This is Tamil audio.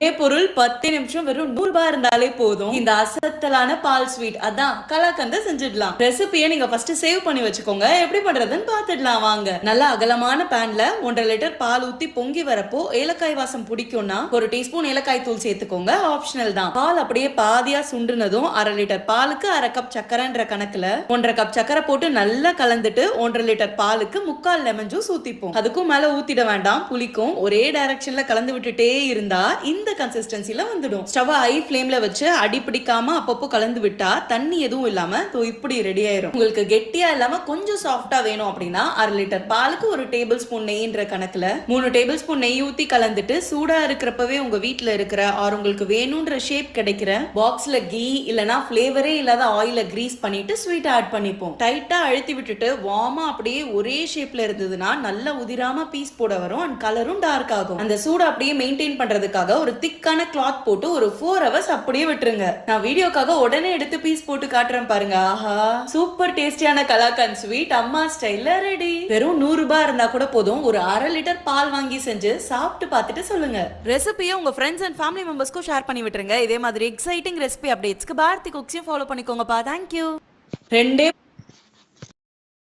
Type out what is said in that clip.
பொருள் 10 நிமிஷம் வெறும் 100 ரூபாய் இருந்தாலே போதும். இந்த அசத்தலான பால் ஸ்வீட் அதான் கலாக்கந்த செஞ்சிடலாம். ரெசிபியை நீங்க ஃபர்ஸ்ட் சேவ் பண்ணி வச்சுக்கோங்க. எப்படி பண்றதுன்னு பாத்துடலாம் வாங்க. நல்லா அகலமான பேன்ல 1.5 லிட்டர் பால் ஊத்தி பொங்கி வரப்போ ஏலக்காய் வாசம் பிடிக்கும்னா 1 டீஸ்பூன் ஏலக்காய் தூள் சேர்த்துக்கோங்க. ஆப்ஷனல் தான். பால் அப்படியே பாதியா சுண்டுனதும் 1/2 லிட்டர் பாலுக்கு 1/2 கப் சக்கரைன்ற கணக்குல 1.5 கப் சக்கரை போட்டு நல்லா கலந்துட்டு 1.5 லிட்டர் பாலுக்கு 3/4 லெமன் ஜூஸ் ஊத்திப்போம். அதுக்கும் மேல ஊத்திட வேண்டாம், புளிக்கும். ஒரே டைரக்ஷன்ல கலந்து விட்டுட்டே இருந்தா இந்த கன்சிஸ்டன்சில வந்துடும். ஸ்டவ் ஹை ஃப்ளேம்ல வச்சு அடி பிடிக்காம அப்பப்போ கலந்து விட்டா தண்ணி எதுவும் இல்லாம இப்படி ரெடி ஆயிரும். உங்களுக்கு கெட்டியா இல்லாம கொஞ்சம் சாஃப்டா வேணும் அப்படின்னா 1/2 லிட்டர் பாலுக்கு 1 டேபிள் ஸ்பூன் நெய்ன்ற கணக்குல 3 டேபிள் ஸ்பூன் நெய் ஊத்தி கலந்துட்டு சூடா இருக்கிறப்பவே உங்க வீட்டுல இருக்கிற ஆர் உங்களுக்கு வேணும்ன்ற ஷேப் கிடைக்கிற பாக்ஸ்ல கீ இல்லனா ஃபிளேவரே இல்லாத ஆயில கிரீஸ் பண்ணிட்டு ஸ்வீட் ஆட் பண்ணிப்போம். டைட்டா அழுத்தி விட்டுட்டு வார்மா அப்படியே ஒரே ஷேப்ல இருந்ததுன்னா நல்லா உதிராம பீஸ் போட வரும் அண்ட் கலரும் டார்க் ஆகும். அந்த சூடு அப்படியே மெயின்டைன் பண்றதுக்காக ஒரு திக்கான கிளாத் போட்டு ஒரு 4 ஹவர்ஸ் அப்படியே விட்டுருங்க. நான் வீடியோக்காக உடனே எடுத்து பீஸ் போட்டு காட்டுறேன் பாருங்க. ஆஹா, சூப்பர் டேஸ்டியான கலாக்கந்த் ஸ்வீட் அம்மா ஸ்டைல்ல ரெடி. வெறும் 100 ரூபாய் இருந்தா கூட போதும். ஒரு 1/2 லிட்டர் பால் வாங்கி செஞ்சு சாப்பிட்டு பார்த்துட்டு சொல்லுங்க. ரெசிபியை உங்க ஃப்ரெண்ட்ஸ் அண்ட் ஃபேமிலி மெம்பர்ஸ்க்கும் ஷேர் பண்ணி விட்டுருங்க. இதே மாதிரி எக்ஸைட்டிங் ரெசிபி அப்டேட்ஸ்க்கு பாரதி குக்ஸையும் ஃபாலோ பண்ணிக்கோங்கப்பா. தேங்க்யூ. 2